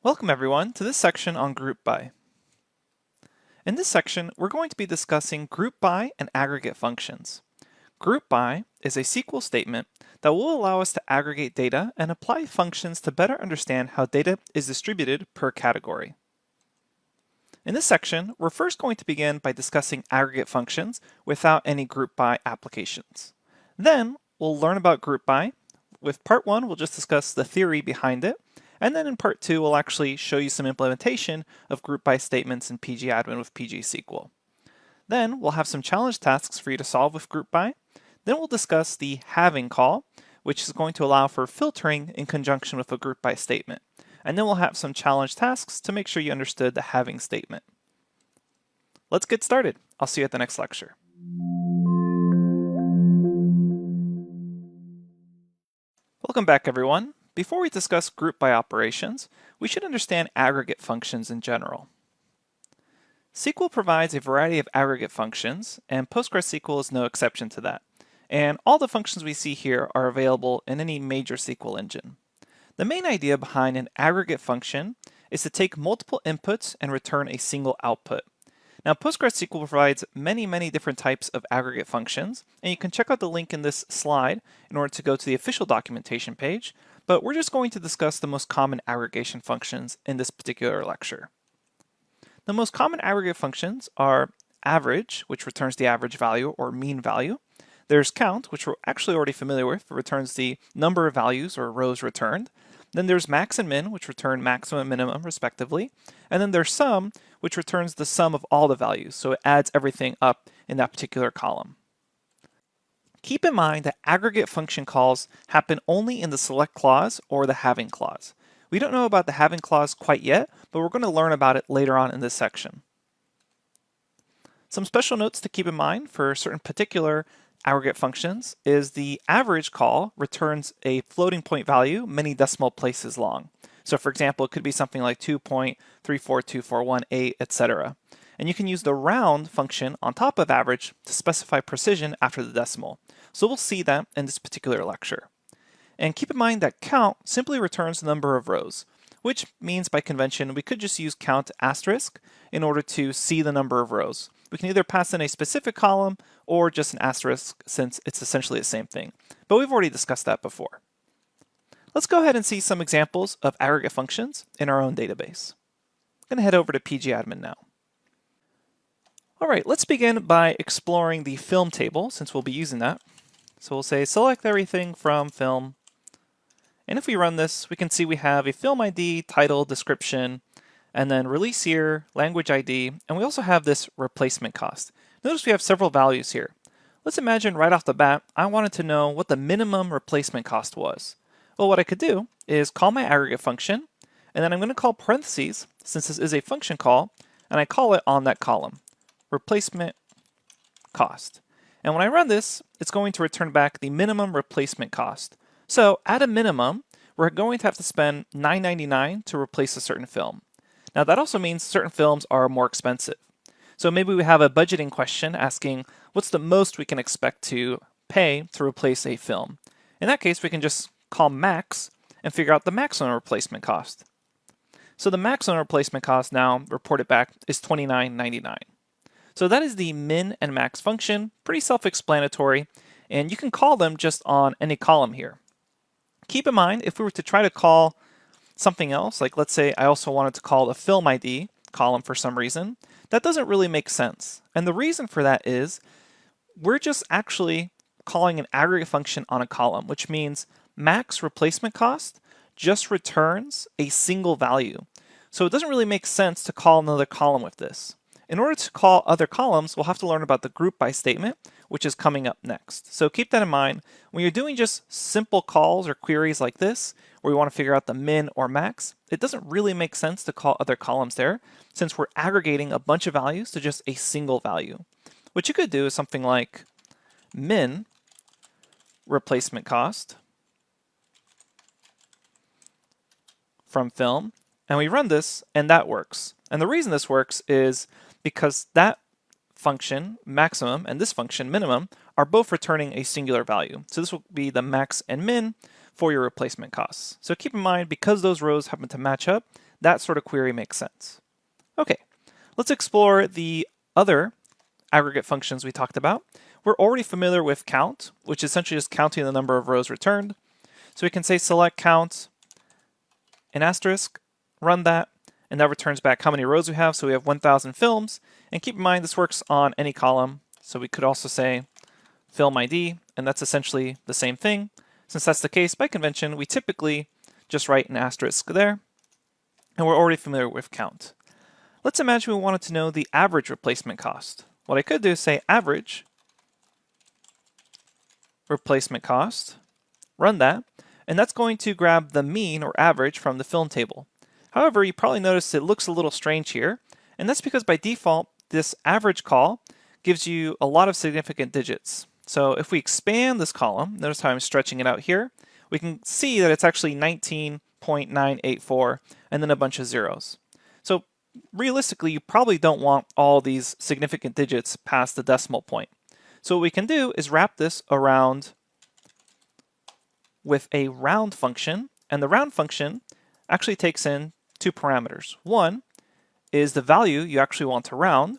Welcome everyone to this section on group by. In this section, we're going to be discussing group by and aggregate functions. Group by is a SQL statement that will allow us to aggregate data and apply functions to better understand how data is distributed per category. In this section, we're first going to begin by discussing aggregate functions without any group by applications. Then we'll learn about group by. With part 1, we'll just discuss the theory behind it. And then in part 2, we'll actually show you some implementation of group by statements in pgadmin with pgsql. Then we'll have some challenge tasks for you to solve with group by. Then we'll discuss the having call, which is going to allow for filtering in conjunction with a group by statement. And then we'll have some challenge tasks to make sure you understood the having statement. Let's get started. I'll see you at the next lecture. Welcome back everyone. Before we discuss group by operations, we should understand aggregate functions in general. SQL provides a variety of aggregate functions, and PostgreSQL is no exception to that. And all the functions we see here are available in any major SQL engine. The main idea behind an aggregate function is to take multiple inputs and return a single output. Now, PostgreSQL provides many different types of aggregate functions, and you can check out the link in this slide in order to go to the official documentation page, but we're just going to discuss the most common aggregation functions in this particular lecture. The most common aggregate functions are average, which returns the average value or mean value. There's count, which we're actually already familiar with. It returns the number of values or rows returned. Then there's max and min, which return maximum and minimum respectively. And then there's sum, which returns the sum of all the values. So it adds everything up in that particular column. Keep in mind that aggregate function calls happen only in the select clause or the having clause. We don't know about the having clause quite yet, but we're going to learn about it later on in this section. Some special notes to keep in mind for certain particular aggregate functions is the average call returns a floating point value many decimal places long. So for example, it could be something like 2.342418, etc. And you can use the round function on top of average to specify precision after the decimal. So we'll see that in this particular lecture. And keep in mind that count simply returns the number of rows, which means by convention we could just use count asterisk in order to see the number of rows. We can either pass in a specific column or just an asterisk since it's essentially the same thing. But we've already discussed that before. Let's go ahead and see some examples of aggregate functions in our own database. I'm going to head over to pgadmin now. All right, let's begin by exploring the film table since we'll be using that. So we'll say select everything from film. And if we run this, we can see we have a film ID, title, description, and then release year, language ID, and we also have this replacement cost. Notice we have several values here. Let's imagine right off the bat, I wanted to know what the minimum replacement cost was. Well, what I could do is call my aggregate function, and then I'm going to call parentheses, since this is a function call, and I call it on that column, replacement cost. And when I run this, it's going to return back the minimum replacement cost. So at a minimum, we're going to have to spend $9.99 to replace a certain film. Now that also means certain films are more expensive. So maybe we have a budgeting question asking what's the most we can expect to pay to replace a film. In that case, we can just call max and figure out the maximum replacement cost. So the maximum replacement cost now reported back is $29.99. So that is the min and max function, pretty self-explanatory, and you can call them just on any column here. Keep in mind, if we were to try to call something else, like let's say I also wanted to call a film ID column for some reason, that doesn't really make sense. And the reason for that is we're just actually calling an aggregate function on a column, which means max replacement cost just returns a single value. So it doesn't really make sense to call another column with this. In order to call other columns, we'll have to learn about the group by statement, which is coming up next. So keep that in mind. When you're doing just simple calls or queries like this, where we want to figure out the min or max, it doesn't really make sense to call other columns there, since we're aggregating a bunch of values to just a single value. What you could do is something like min replacement cost from film, and we run this, and that works. And the reason this works is because that function, maximum, and this function, minimum, are both returning a singular value. So this will be the max and min for your replacement costs. So keep in mind, because those rows happen to match up, that sort of query makes sense. Okay, let's explore the other aggregate functions we talked about. We're already familiar with count, which is essentially just counting the number of rows returned. So we can say select count and asterisk, run that, and that returns back how many rows we have. So we have 1,000 films. And keep in mind this works on any column. So we could also say film ID, and that's essentially the same thing. Since that's the case, by convention, we typically just write an asterisk there. And we're already familiar with count. Let's imagine we wanted to know the average replacement cost. What I could do is say average replacement cost, run that, and that's going to grab the mean or average from the film table. However, you probably noticed it looks a little strange here, and that's because by default, this average call gives you a lot of significant digits. So if we expand this column, notice how I'm stretching it out here, we can see that it's actually 19.984 and then a bunch of zeros. So realistically, you probably don't want all these significant digits past the decimal point. So what we can do is wrap this around with a round function, and the round function actually takes in two parameters. One is the value you actually want to round,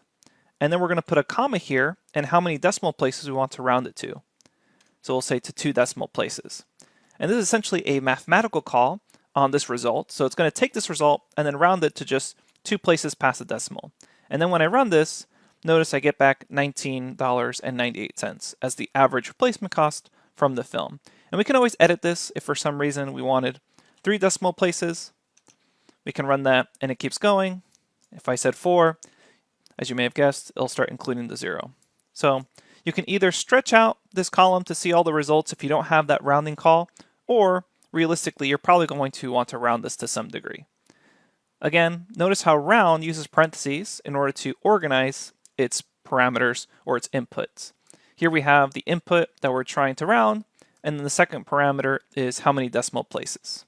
and then we're going to put a comma here and how many decimal places we want to round it to. So we'll say to 2 decimal places. And this is essentially a mathematical call on this result. So it's going to take this result and then round it to just 2 places past the decimal. And then when I run this, notice I get back $19.98 as the average replacement cost from the film. And we can always edit this if for some reason we wanted 3 decimal places. We can run that and it keeps going. If I said 4, as you may have guessed, it'll start including the 0. So you can either stretch out this column to see all the results if you don't have that rounding call, or realistically, you're probably going to want to round this to some degree. Again, notice how round uses parentheses in order to organize its parameters or its inputs. Here we have the input that we're trying to round, and then the second parameter is how many decimal places.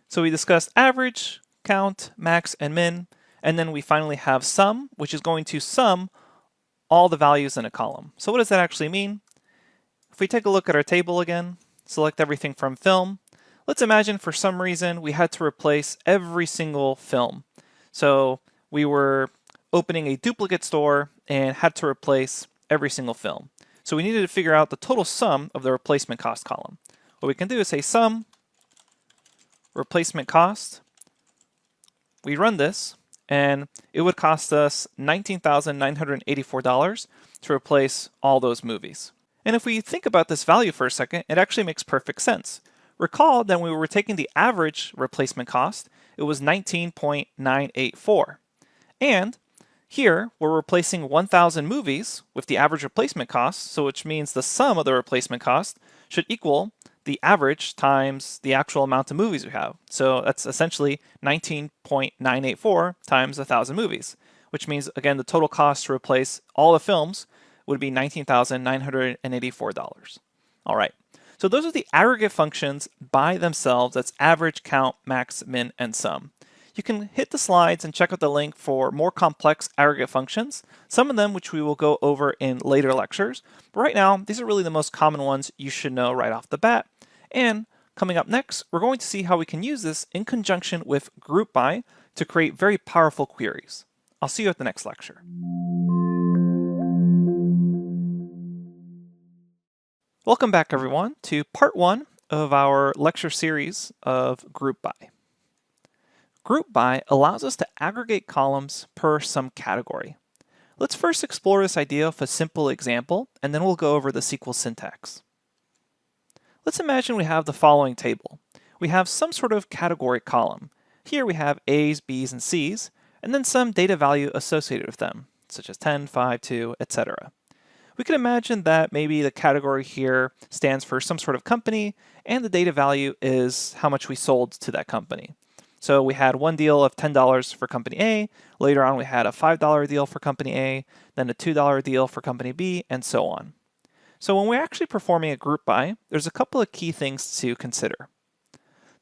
So we discussed average, count, max, and min, and then we finally have sum, which is going to sum all the values in a column. So what does that actually mean? If we take a look at our table again, select everything from film, let's imagine for some reason we had to replace every single film. So we were opening a duplicate store and had to replace every single film. So we needed to figure out the total sum of the replacement cost column. What we can do is say sum replacement cost. We run this, and it would cost us $19,984 to replace all those movies. And if we think about this value for a second, it actually makes perfect sense. Recall that when we were taking the average replacement cost, it was 19.984. And here, we're replacing 1,000 movies with the average replacement cost, so which means the sum of the replacement cost should equal the average times the actual amount of movies we have. So that's essentially 19.984 times 1,000 movies, which means, again, the total cost to replace all the films would be $19,984. All right, so those are the aggregate functions by themselves. That's average, count, max, min, and sum. You can hit the slides and check out the link for more complex aggregate functions, some of them which we will go over in later lectures. But right now, these are really the most common ones you should know right off the bat. And coming up next, we're going to see how we can use this in conjunction with group by to create very powerful queries. I'll see you at the next lecture. Welcome back, everyone, to part 1 of our lecture series of group by. Group by allows us to aggregate columns per some category. Let's first explore this idea with a simple example, and then we'll go over the SQL syntax. Let's imagine we have the following table. We have some sort of category column. Here we have A's, B's, and C's, and then some data value associated with them, such as 10, 5, 2, etc. We could imagine that maybe the category here stands for some sort of company, and the data value is how much we sold to that company. So we had one deal of $10 for company A, later on we had a $5 deal for company A, then a $2 deal for company B, and so on. So when we're actually performing a group by, there's a couple of key things to consider.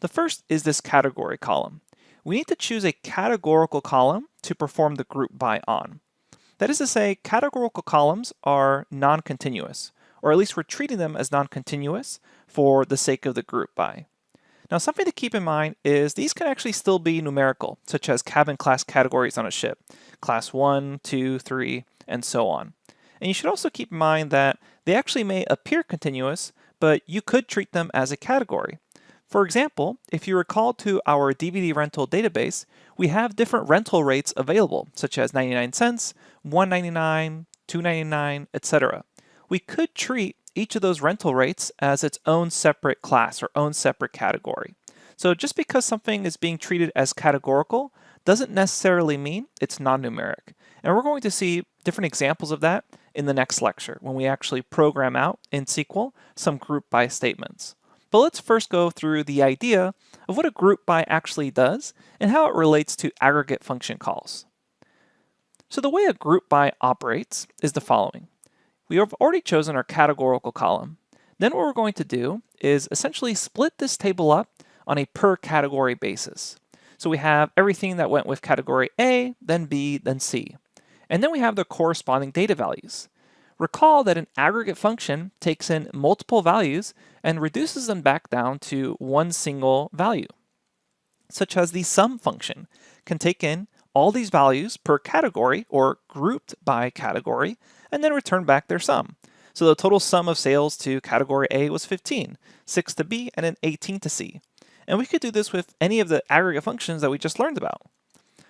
The first is this category column. We need to choose a categorical column to perform the group by on. That is to say, categorical columns are non-continuous, or at least we're treating them as non-continuous for the sake of the group by. Now, something to keep in mind is these can actually still be numerical, such as cabin class categories on a ship, class 1, 2, 3, and so on. And you should also keep in mind that they actually may appear continuous, but you could treat them as a category. For example, if you recall to our DVD rental database, we have different rental rates available, such as 99 cents, $1.99, $2.99, etc. We could treat each of those rental rates as its own separate class or own separate category. So just because something is being treated as categorical doesn't necessarily mean it's non-numeric. And we're going to see different examples of that in the next lecture when we actually program out in SQL some group by statements. But let's first go through the idea of what a group by actually does and how it relates to aggregate function calls. So the way a group by operates is the following. We have already chosen our categorical column. Then what we're going to do is essentially split this table up on a per category basis. So we have everything that went with category A, then B, then C. And then we have the corresponding data values. Recall that an aggregate function takes in multiple values and reduces them back down to one single value, such as the sum function can take in all these values per category or grouped by category and then return back their sum. So the total sum of sales to category A was 15, 6 to B, and then 18 to C. And we could do this with any of the aggregate functions that we just learned about.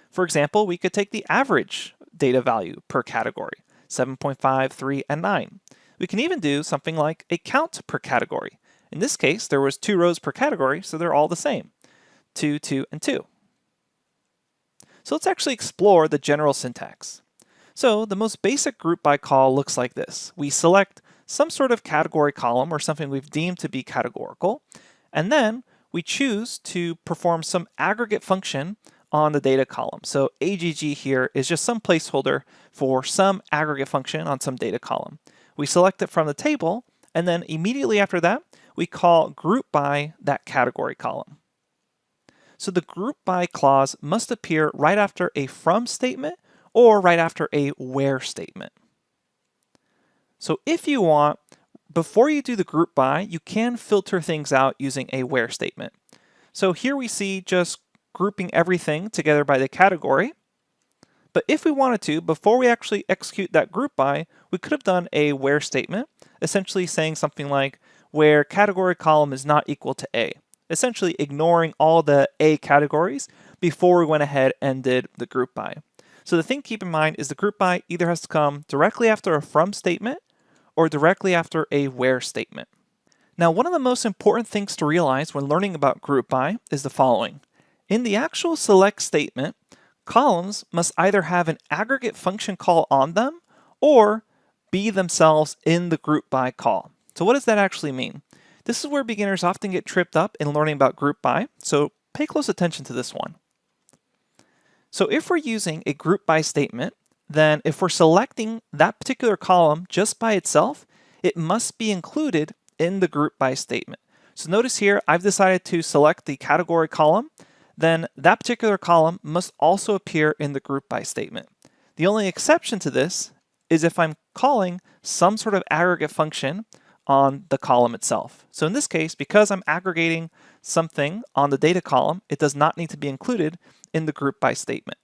For example, we could take the average data value per category, 7.5, 3, and 9. We can even do something like a count per category. In this case, there was 2 rows per category, so they're all the same, 2, 2, and 2. So let's actually explore the general syntax. So the most basic group by call looks like this. We select some sort of category column or something we've deemed to be categorical, and then we choose to perform some aggregate function on the data column. So AGG here is just some placeholder for some aggregate function on some data column. We select it from the table, and then immediately after that, we call group by that category column. So the group by clause must appear right after a from statement or right after a where statement. So if you want, before you do the group by, you can filter things out using a where statement. So here we see just grouping everything together by the category. But if we wanted to, before we actually execute that group by, we could have done a where statement, essentially saying something like where category column is not equal to A, essentially ignoring all the A categories before we went ahead and did the group by. So the thing to keep in mind is the group by either has to come directly after a from statement or directly after a where statement. Now, one of the most important things to realize when learning about group by is the following. In the actual select statement, columns must either have an aggregate function call on them or be themselves in the group by call. So what does that actually mean? This is where beginners often get tripped up in learning about group by, so pay close attention to this one. So if we're using a group by statement, then if we're selecting that particular column just by itself, it must be included in the group by statement. So notice here, I've decided to select the category column, then that particular column must also appear in the group by statement. The only exception to this is if I'm calling some sort of aggregate function on the column itself. So in this case, because I'm aggregating something on the data column, it does not need to be included in the group by statement.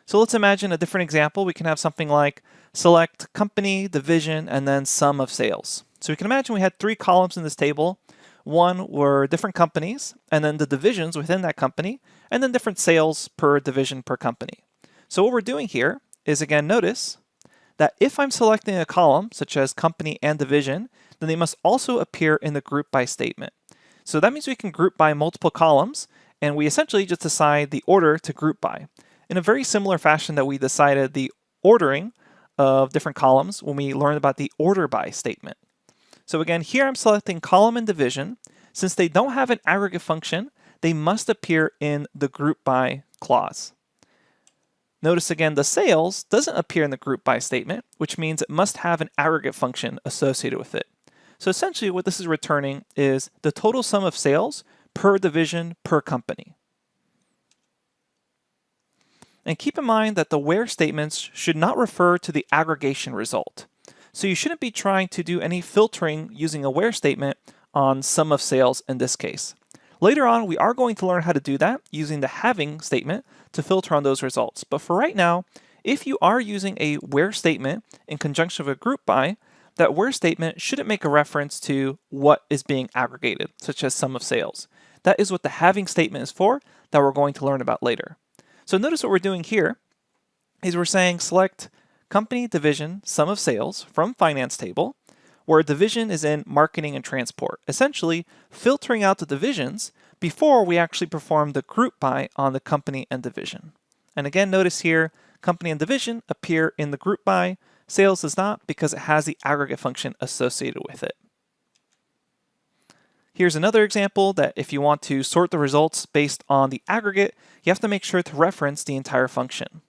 So let's imagine a different example. We can have something like select company, division, and then sum of sales. So we can imagine we had 3 columns in this table. One were different companies, and then the divisions within that company, and then different sales per division per company. So what we're doing here is, again, notice that if I'm selecting a column, such as company and division, then they must also appear in the group by statement. So that means we can group by multiple columns, and we essentially just decide the order to group by, in a very similar fashion that we decided the ordering of different columns when we learned about the order by statement. So again, here I'm selecting column and division. Since they don't have an aggregate function, they must appear in the group by clause. Notice again, the sales doesn't appear in the group by statement, which means it must have an aggregate function associated with it. So essentially what this is returning is the total sum of sales per division per company. And keep in mind that the where statements should not refer to the aggregation result. So you shouldn't be trying to do any filtering using a where statement on sum of sales in this case. Later on, we are going to learn how to do that using the having statement to filter on those results. But for right now, if you are using a where statement in conjunction with a group by, that where statement shouldn't make a reference to what is being aggregated, such as sum of sales. That is what the having statement is for, that we're going to learn about later. So notice what we're doing here is we're saying select company division sum of sales from finance table, where division is in marketing and transport, essentially filtering out the divisions before we actually perform the group by on the company and division. And again, notice here, company and division appear in the group by, sales does not because it has the aggregate function associated with it. Here's another example that if you want to sort the results based on the aggregate, you have to make sure to reference the entire function.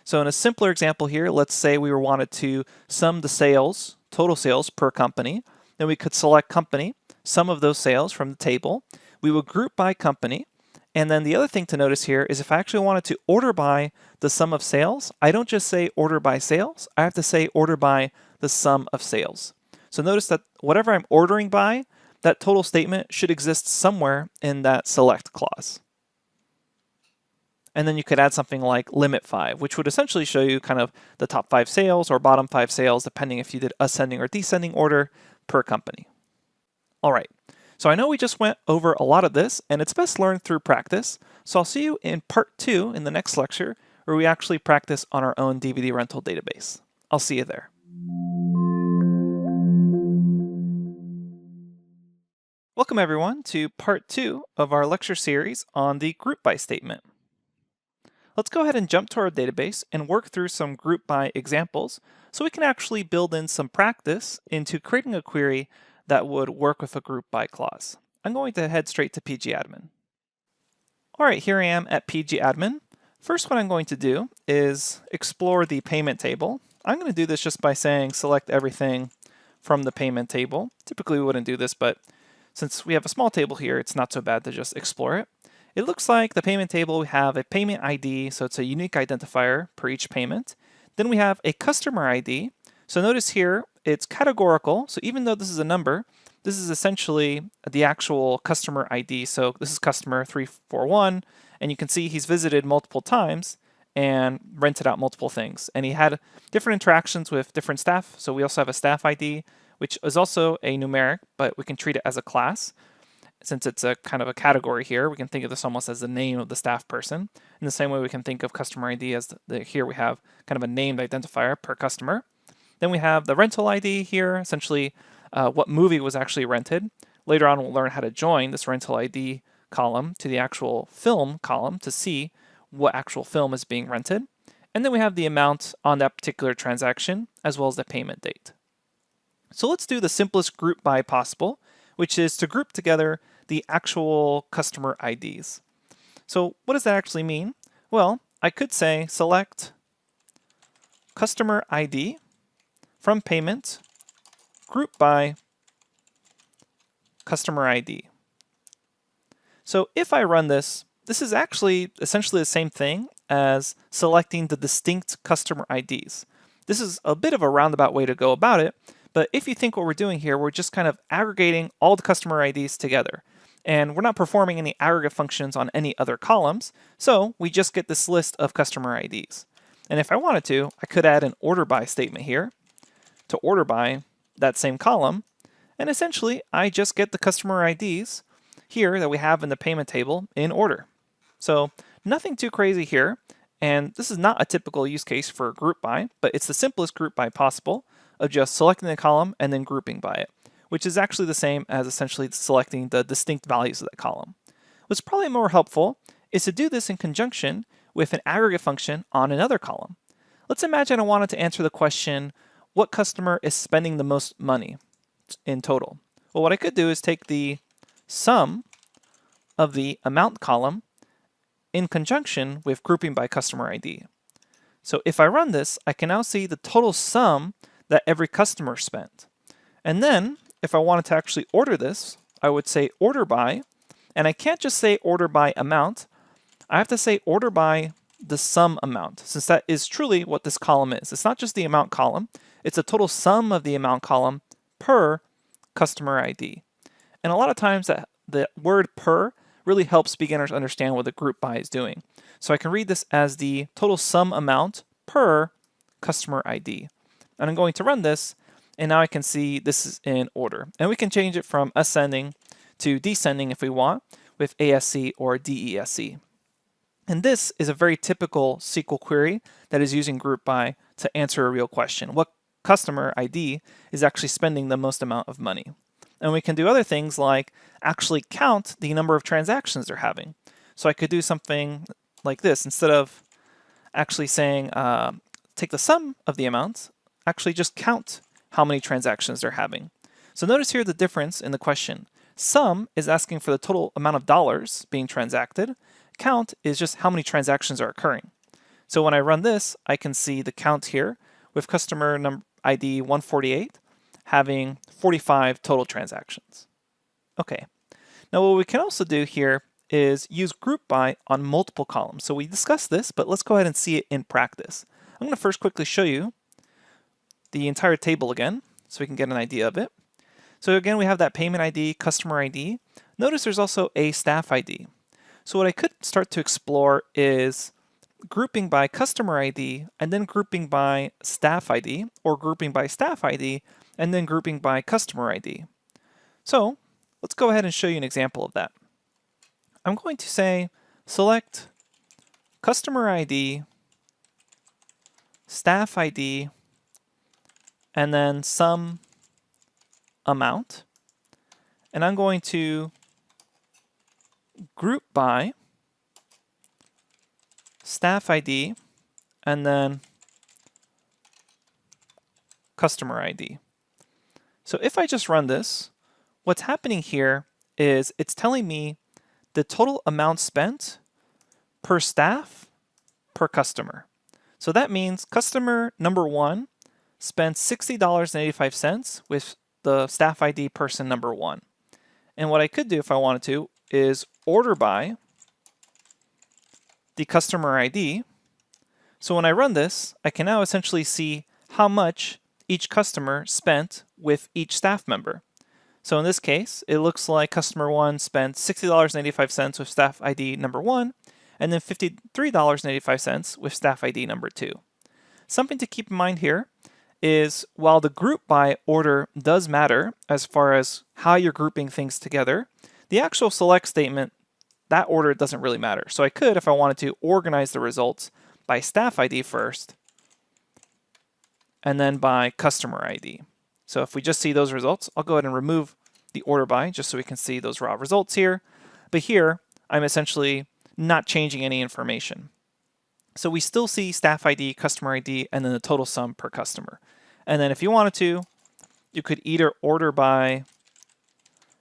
So in a simpler example here, let's say we wanted to sum the sales, total sales per company. Then we could select company, sum of those sales from the table. We would group by company. And then the other thing to notice here is if I actually wanted to order by the sum of sales, I don't just say order by sales, I have to say order by the sum of sales. So notice that whatever I'm ordering by, that total statement should exist somewhere in that select clause. And then you could add something like limit 5, which would essentially show you kind of the top 5 sales or bottom 5 sales, depending if you did ascending or descending order per company. All right, so I know we just went over a lot of this, and it's best learned through practice. So I'll see you in part 2 in the next lecture, where we actually practice on our own DVD rental database. I'll see you there. Welcome everyone to part 2 of our lecture series on the group by statement. Let's go ahead and jump to our database and work through some group by examples so we can actually build in some practice into creating a query that would work with a group by clause. I'm going to head straight to pgadmin. All right, here I am at pgadmin. First, what I'm going to do is explore the payment table. I'm going to do this just by saying select everything from the payment table. Typically we wouldn't do this, but since we have a small table here, it's not so bad to just explore it. It looks like the payment table, we have a payment ID, so it's a unique identifier per each payment. Then we have a customer ID. So notice here, it's categorical. So even though this is a number, this is essentially the actual customer ID. So this is customer 341, and you can see he's visited multiple times and rented out multiple things. And he had different interactions with different staff. So we also have a staff ID, which is also a numeric, but we can treat it as a class. Since it's a kind of a category here, we can think of this almost as the name of the staff person. In the same way we can think of customer ID as here we have kind of a named identifier per customer. Then we have the rental ID here, essentially what movie was actually rented. Later on we'll learn how to join this rental ID column to the actual film column to see what actual film is being rented. And then we have the amount on that particular transaction as well as the payment date. So let's do the simplest group by possible, which is to group together the actual customer IDs. So what does that actually mean? Well, I could say select customer ID from payment, group by customer ID. So if I run this, this is actually essentially the same thing as selecting the distinct customer IDs. This is a bit of a roundabout way to go about it, but if you think what we're doing here, we're just kind of aggregating all the customer IDs together. And we're not performing any aggregate functions on any other columns, so we just get this list of customer IDs. And if I wanted to, I could add an order by statement here to order by that same column, and essentially I just get the customer IDs here that we have in the payment table in order. So nothing too crazy here, and this is not a typical use case for group by, but it's the simplest group by possible of just selecting the column and then grouping by it, which is actually the same as essentially selecting the distinct values of that column. What's probably more helpful is to do this in conjunction with an aggregate function on another column. Let's imagine I wanted to answer the question, what customer is spending the most money in total? Well, what I could do is take the sum of the amount column in conjunction with grouping by customer ID. So if I run this, I can now see the total sum that every customer spent. And then if I wanted to actually order this, I would say order by, and I can't just say order by amount, I have to say order by the sum amount, since that is truly what this column is. It's not just the amount column, it's a total sum of the amount column per customer ID. And a lot of times the word per really helps beginners understand what the group by is doing. So I can read this as the total sum amount per customer ID. And I'm going to run this, and now I can see this is in order. And we can change it from ascending to descending if we want with ASC or DESC. And this is a very typical SQL query that is using group by to answer a real question. What customer ID is actually spending the most amount of money? And we can do other things like actually count the number of transactions they're having. So I could do something like this. Instead of actually saying take the sum of the amounts, actually just count how many transactions they're having. So notice here the difference in the question. Sum is asking for the total amount of dollars being transacted. Count is just how many transactions are occurring. So when I run this, I can see the count here with customer number ID 148 having 45 total transactions. Okay, now what we can also do here is use group by on multiple columns. So we discussed this, but let's go ahead and see it in practice. I'm going to first quickly show you the entire table again so we can get an idea of it. So again, we have that payment ID, customer ID. Notice there's also a staff ID. So what I could start to explore is grouping by customer ID and then grouping by staff ID, or grouping by staff ID and then grouping by customer ID. So let's go ahead and show you an example of that. I'm going to say select customer ID, staff ID, and then some amount. And I'm going to group by staff ID and then customer ID. So if I just run this, what's happening here is it's telling me the total amount spent per staff per customer. So that means customer number 1 spent $60.85 with the staff ID person number 1. And what I could do if I wanted to is order by the customer ID. So when I run this, I can now essentially see how much each customer spent with each staff member. So in this case, it looks like customer 1 spent $60.85 with staff ID number 1, and then $53.85 with staff ID number 2. Something to keep in mind here is while the group by order does matter as far as how you're grouping things together, the actual select statement, that order doesn't really matter. So I could, if I wanted to, organize the results by staff ID first, and then by customer ID. So if we just see those results, I'll go ahead and remove the order by just so we can see those raw results here. But here, I'm essentially not changing any information. So we still see staff ID, customer ID, and then the total sum per customer. And then if you wanted to, you could either order by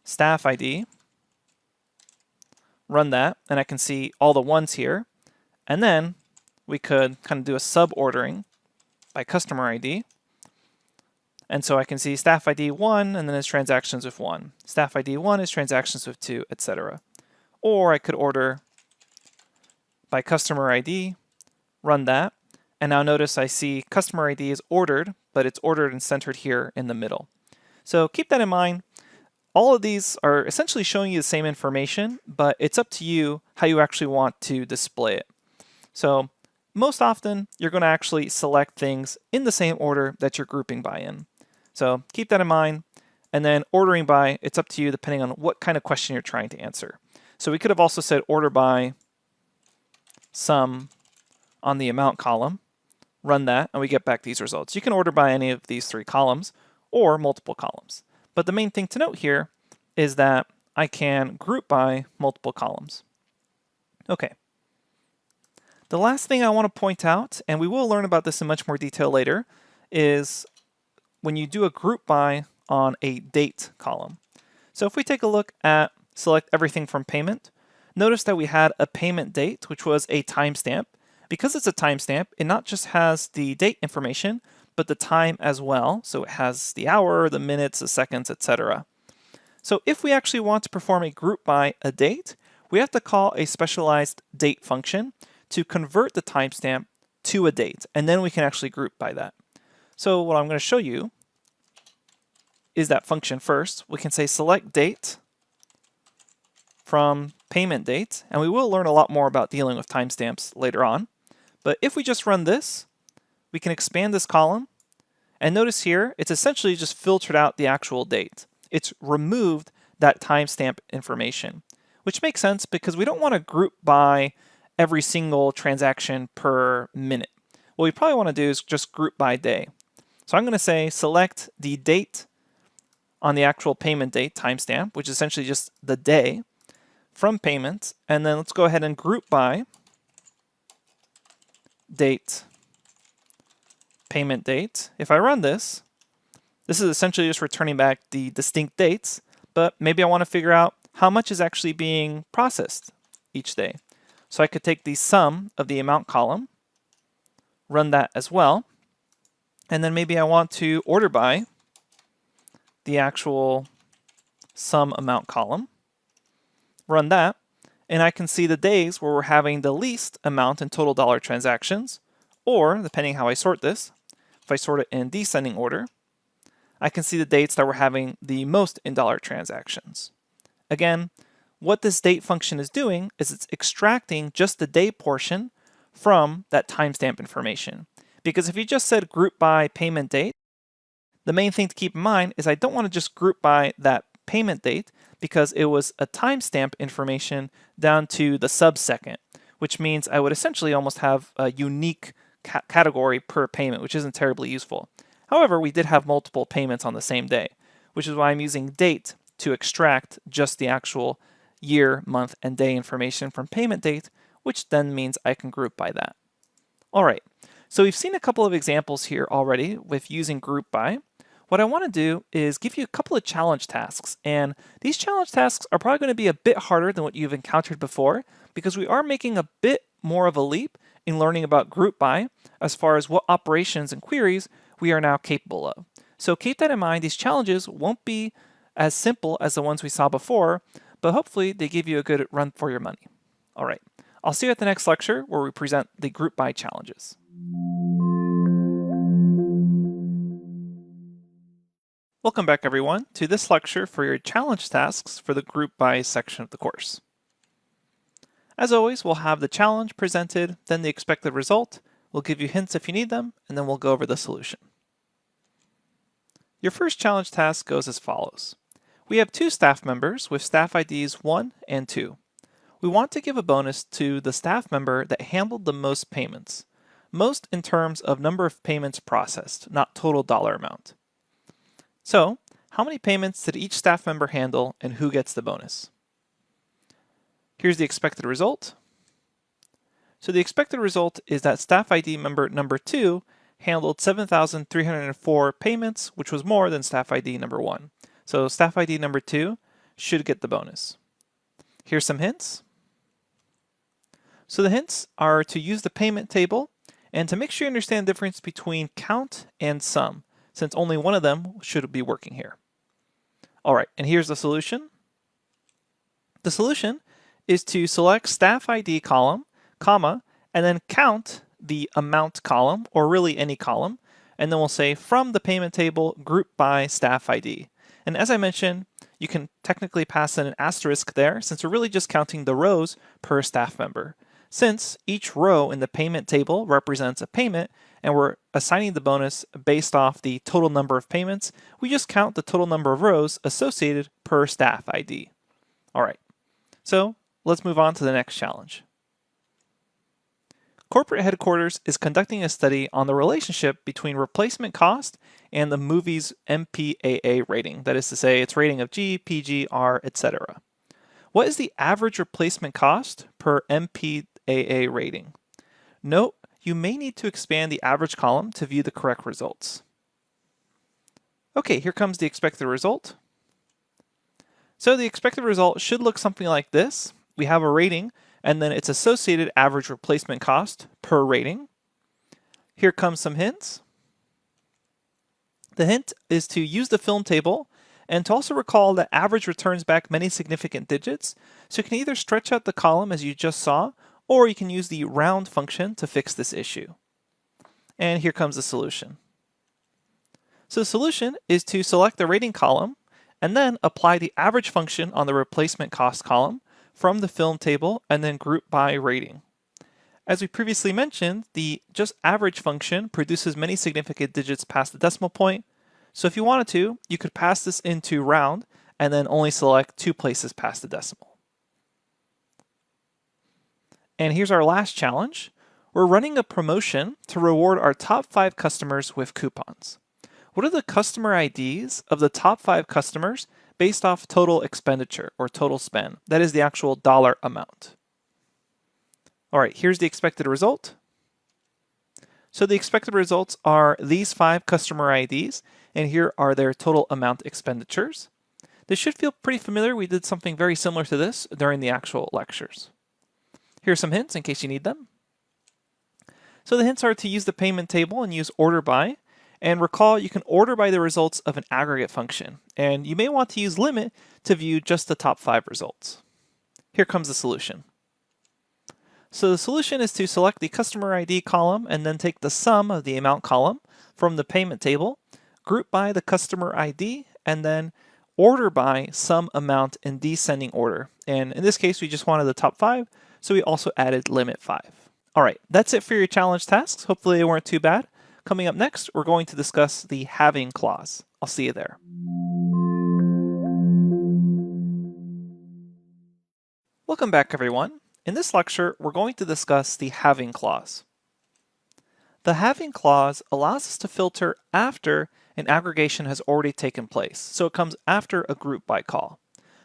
staff ID, run that, and I can see all the ones here. And then we could kind of do a sub-ordering by customer ID. And so I can see staff ID 1, and then it's transactions with 1. Staff ID 1 is transactions with 2, etc. Or I could order by customer ID, run that, and now notice I see customer ID is ordered, but it's ordered and centered here in the middle. So keep that in mind. All of these are essentially showing you the same information, but it's up to you how you actually want to display it. So most often, you're going to actually select things in the same order that you're grouping by in. So keep that in mind. And then ordering by, it's up to you depending on what kind of question you're trying to answer. So we could have also said order by sum on the amount column, run that, and we get back these results. You can order by any of these 3 columns or multiple columns. But the main thing to note here is that I can group by multiple columns. Okay. The last thing I want to point out, and we will learn about this in much more detail later, is when you do a group by on a date column. So if we take a look at select everything from payment, notice that we had a payment date, which was a timestamp. Because it's a timestamp, it not just has the date information, but the time as well. So it has the hour, the minutes, the seconds, etc. So if we actually want to perform a group by a date, we have to call a specialized date function to convert the timestamp to a date, and then we can actually group by that. So what I'm going to show you is that function first. We can say select date from payment date, and we will learn a lot more about dealing with timestamps later on. But if we just run this, we can expand this column, and notice here, it's essentially just filtered out the actual date. It's removed that timestamp information, which makes sense because we don't want to group by every single transaction per minute. What we probably want to do is just group by day. So I'm going to say select the date on the actual payment date timestamp, which is essentially just the day from payment, and then let's go ahead and group by date payment date. If I run this, this is essentially just returning back the distinct dates, but maybe I want to figure out how much is actually being processed each day. So I could take the sum of the amount column, run that as well, and then maybe I want to order by the actual sum amount column, run that, and I can see the days where we're having the least amount in total dollar transactions, or depending how I sort this, if I sort it in descending order, I can see the dates that we're having the most in dollar transactions. Again, what this date function is doing is it's extracting just the day portion from that timestamp information. Because if you just said group by payment date, the main thing to keep in mind is I don't want to just group by that payment date because it was a timestamp information down to the sub-second, which means I would essentially almost have a unique category per payment, which isn't terribly useful. However, we did have multiple payments on the same day, which is why I'm using date to extract just the actual year, month, and day information from payment date, which then means I can group by that. All right, so we've seen a couple of examples here already with using group by. What I want to do is give you a couple of challenge tasks, and these challenge tasks are probably going to be a bit harder than what you've encountered before because we are making a bit more of a leap in learning about group by as far as what operations and queries we are now capable of. So keep that in mind. These challenges won't be as simple as the ones we saw before, but hopefully they give you a good run for your money. All right, I'll see you at the next lecture where we present the group by challenges. Welcome back everyone to this lecture for your challenge tasks for the group by section of the course. As always, we'll have the challenge presented, then the expected result. We'll give you hints if you need them, and then we'll go over the solution. Your first challenge task goes as follows. We have two staff members with staff IDs 1 and 2. We want to give a bonus to the staff member that handled the most payments. Most in terms of number of payments processed, not total dollar amount. So, how many payments did each staff member handle and who gets the bonus? Here's the expected result. So the expected result is that staff ID member number 2 handled 7,304 payments, which was more than staff ID number 1. So staff ID number 2 should get the bonus. Here's some hints. So the hints are to use the payment table and to make sure you understand the difference between count and sum, since only one of them should be working here. All right, and here's the solution. The solution is to select staff ID column, comma, and then count the amount column, or really any column, and then we'll say from the payment table group by staff ID. And as I mentioned, you can technically pass in an asterisk there since we're really just counting the rows per staff member. Since each row in the payment table represents a payment and we're assigning the bonus based off the total number of payments, we just count the total number of rows associated per staff ID. All right, so let's move on to the next challenge. Corporate headquarters is conducting a study on the relationship between replacement cost and the movie's MPAA rating, that is to say, its rating of G, PG, R, etc. What is the average replacement cost per MPAA rating? Note, you may need to expand the average column to view the correct results. Okay, here comes the expected result. So the expected result should look something like this. We have a rating, and then its associated average replacement cost per rating. Here comes some hints. The hint is to use the film table and to also recall that average returns back many significant digits, so you can either stretch out the column as you just saw, or you can use the round function to fix this issue. And here comes the solution. So the solution is to select the rating column and then apply the average function on the replacement cost column, from the film table and then group by rating. As we previously mentioned, the just average function produces many significant digits past the decimal point. So if you wanted to, you could pass this into round and then only select 2 places past the decimal. And here's our last challenge. We're running a promotion to reward our top 5 customers with coupons. What are the customer IDs of the top 5 customers based off total expenditure or total spend? That is the actual dollar amount. All right, here's the expected result. So the expected results are these 5 customer IDs, and here are their total amount expenditures. This should feel pretty familiar. We did something very similar to this during the actual lectures. Here are some hints in case you need them. So the hints are to use the payment table and use order by. And recall, you can order by the results of an aggregate function. And you may want to use limit to view just the top 5 results. Here comes the solution. So the solution is to select the customer ID column and then take the sum of the amount column from the payment table, group by the customer ID, and then order by some amount in descending order. And in this case, we just wanted the top 5, so we also added limit 5. All right, that's it for your challenge tasks. Hopefully they weren't too bad. Coming up next, we're going to discuss the halving clause. I'll see you there. Welcome back, everyone. In this lecture, we're going to discuss the halving clause. The halving clause allows us to filter after an aggregation has already taken place, so it comes after a group by call.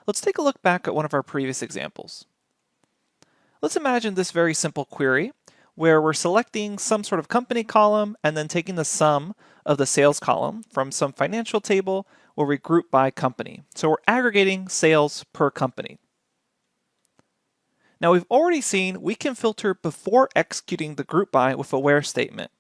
Let's take a look back at one of our previous examples. Let's imagine this very simple query where we're selecting some sort of company column and then taking the sum of the sales column from some financial table where we group by company. So we're aggregating sales per company. Now we've already seen we can filter before executing the group by with a where statement.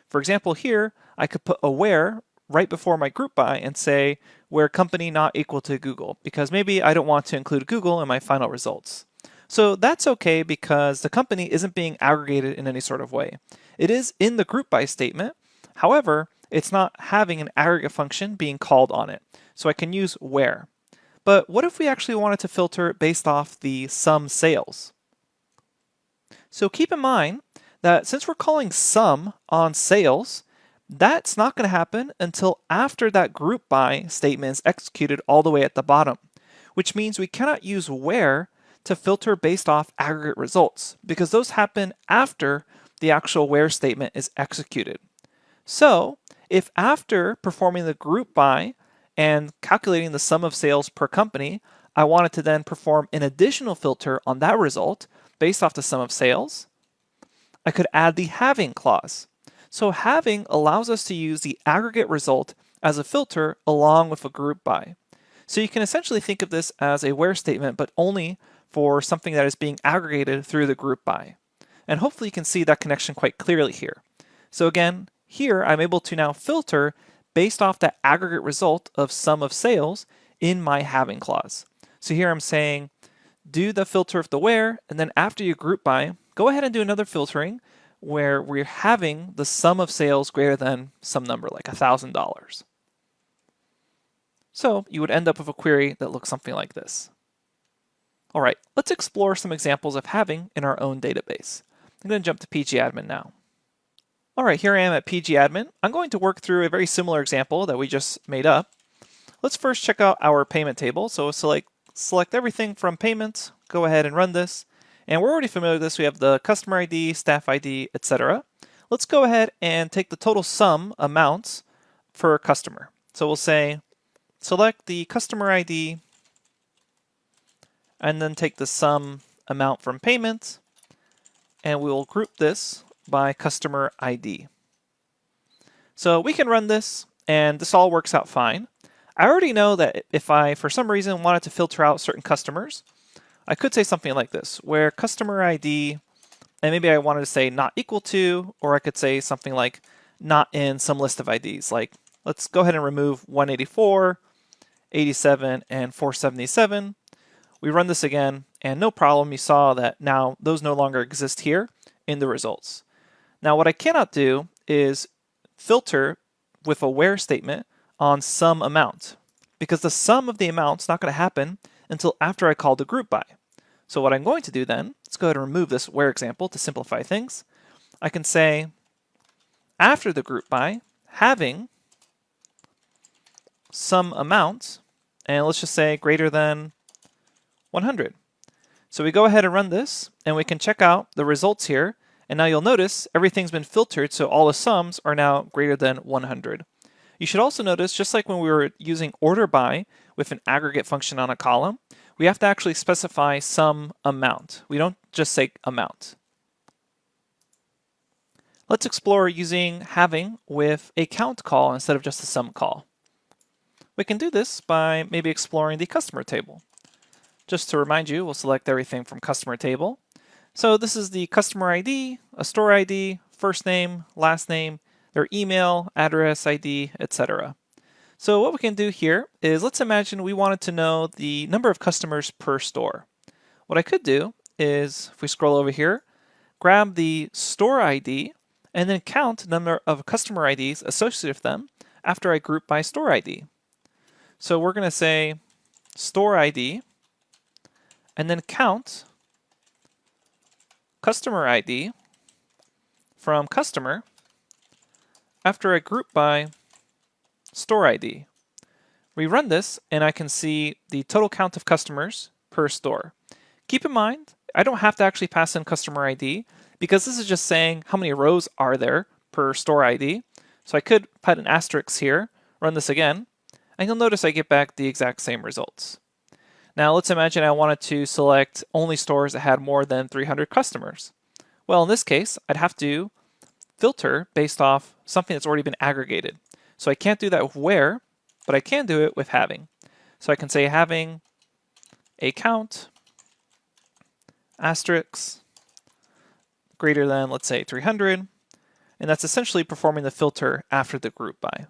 For example, here I could put a where right before my group by and say where company not equal to Google, because maybe I don't want to include Google in my final results. So that's okay because the company isn't being aggregated in any sort of way. It is in the group by statement. However, it's not having an aggregate function being called on it. So I can use where. But what if we actually wanted to filter based off the sum sales? So keep in mind that since we're calling sum on sales, that's not going to happen until after that group by statement is executed all the way at the bottom, which means we cannot use where to filter based off aggregate results because those happen after the actual where statement is executed. So if after performing the group by and calculating the sum of sales per company, I wanted to then perform an additional filter on that result based off the sum of sales, I could add the halving clause. So halving allows us to use the aggregate result as a filter along with a group by. So you can essentially think of this as a where statement, but only for something that is being aggregated through the group by. And hopefully you can see that connection quite clearly here. So again, here I'm able to now filter based off that aggregate result of sum of sales in my halving clause. So here I'm saying, do the filter of the where, and then after you group by, go ahead and do another filtering where we're having the sum of sales greater than some number like $1,000. So you would end up with a query that looks something like this. All right, let's explore some examples of halving in our own database. I'm going to jump to pgadmin now. All right, here I am at pgadmin. I'm going to work through a very similar example that we just made up. Let's first check out our payment table. So select everything from payments, go ahead and run this. And we're already familiar with this. We have the customer ID, staff ID, etc. Let's go ahead and take the total sum amounts for a customer. So we'll say select the customer ID and then take the sum amount from payments, and we will group this by customer ID. So we can run this, and this all works out fine. I already know that if I, for some reason, wanted to filter out certain customers, I could say something like this, where customer ID, and maybe I wanted to say not equal to, or I could say something like not in some list of IDs. Like, let's go ahead and remove 184, 87, and 477. We run this again, and no problem, you saw that now those no longer exist here in the results. Now what I cannot do is filter with a where statement on sum amount, because the sum of the amount's not going to happen until after I call the group by. So what I'm going to do then, let's go ahead and remove this where example to simplify things. I can say after the group by having some amount, and let's just say greater than 100. So we go ahead and run this, and we can check out the results here, and now you'll notice everything's been filtered, so all the sums are now greater than 100. You should also notice, just like when we were using order by with an aggregate function on a column, we have to actually specify some amount. We don't just say amount. Let's explore using having with a count call instead of just a sum call. We can do this by maybe exploring the customer table. Just to remind you, we'll select everything from customer table. So this is the customer ID, a store ID, first name, last name, their email, address ID, etc. So what we can do here is, let's imagine we wanted to know the number of customers per store. What I could do is, if we scroll over here, grab the store ID and then count the number of customer IDs associated with them after I group by store ID. So we're going to say store ID and then count customer ID from customer after I group by store ID. We run this and I can see the total count of customers per store. Keep in mind, I don't have to actually pass in customer ID because this is just saying how many rows are there per store ID. So I could put an asterisk here, run this again, and you'll notice I get back the exact same results. Now let's imagine I wanted to select only stores that had more than 300 customers. Well, in this case, I'd have to filter based off something that's already been aggregated. So I can't do that with where, but I can do it with having. So I can say having a count asterisk greater than, let's say, 300, and that's essentially performing the filter after the group by.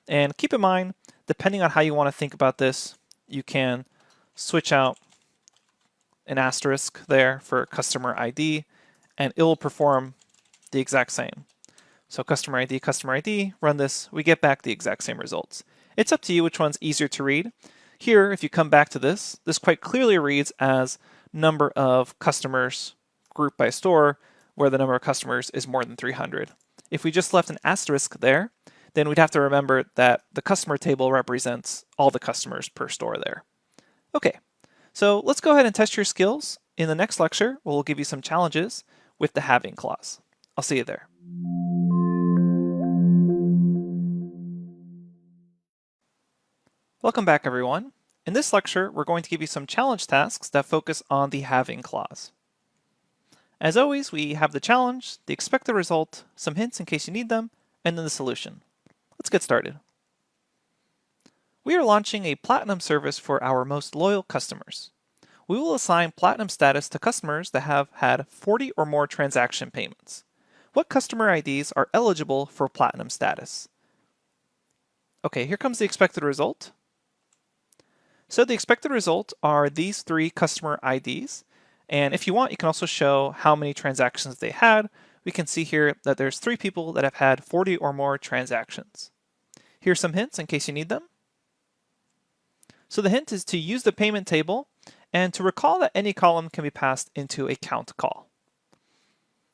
And keep in mind, depending on how you want to think about this, you can switch out an asterisk there for customer ID, and it will perform the exact same. So customer ID, run this, we get back the exact same results. It's up to you which one's easier to read. Here, if you come back to this quite clearly reads as number of customers grouped by store, where the number of customers is more than 300. If we just left an asterisk there, then we'd have to remember that the customer table represents all the customers per store there. Okay, so let's go ahead and test your skills. In the next lecture, we'll give you some challenges with the having clause. I'll see you there. Welcome back, everyone. In this lecture, we're going to give you some challenge tasks that focus on the having clause. As always, we have the challenge, the expected result, some hints in case you need them, and then the solution. Let's get started. We are launching a Platinum service for our most loyal customers. We will assign Platinum status to customers that have had 40 or more transaction payments. What customer IDs are eligible for Platinum status? Okay, here comes the expected result. So the expected result are these 3 customer IDs, and if you want, you can also show how many transactions they had. We can see here that there's 3 people that have had 40 or more transactions. Here's some hints in case you need them. So the hint is to use the payment table and to recall that any column can be passed into a count call.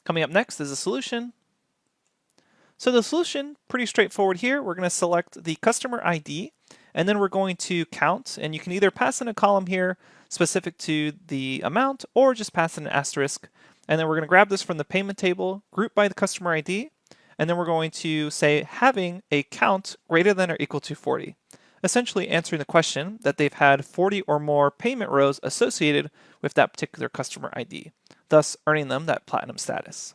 Coming up next is a solution. So the solution, pretty straightforward here. We're going to select the customer ID, and then we're going to count, and you can either pass in a column here specific to the amount or just pass in an asterisk. And then we're going to grab this from the payment table, group by the customer ID, and then we're going to say having a count greater than or equal to 40. Essentially answering the question that they've had 40 or more payment rows associated with that particular customer ID, thus earning them that Platinum status.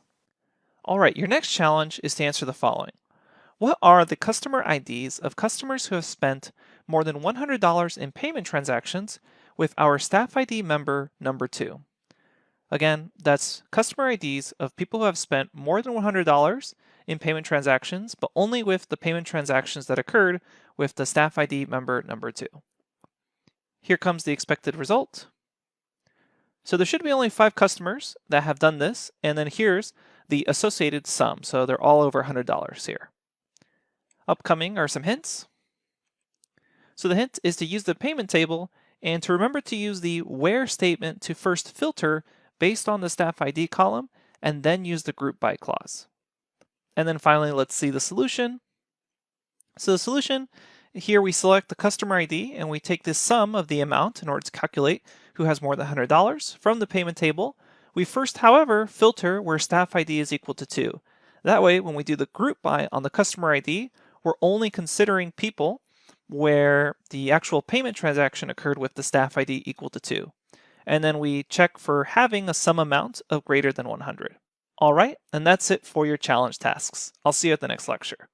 All right, your next challenge is to answer the following. What are the customer IDs of customers who have spent more than $100 in payment transactions with our Staff ID member number 2? Again, that's customer IDs of people who have spent more than $100 in payment transactions, but only with the payment transactions that occurred with the Staff ID member number 2. Here comes the expected result. So there should be only 5 customers that have done this, and then here's the associated sum. So they're all over $100 here. Upcoming are some hints. So the hint is to use the payment table and to remember to use the where statement to first filter based on the staff ID column, and then use the group by clause. And then finally, let's see the solution. So the solution, here we select the customer ID and we take the sum of the amount in order to calculate who has more than $100 from the payment table. We first, however, filter where staff ID is equal to 2. That way, when we do the group by on the customer ID, we're only considering people where the actual payment transaction occurred with the staff ID equal to 2. And then we check for having a sum amount of greater than 100. All right, and that's it for your challenge tasks. I'll see you at the next lecture.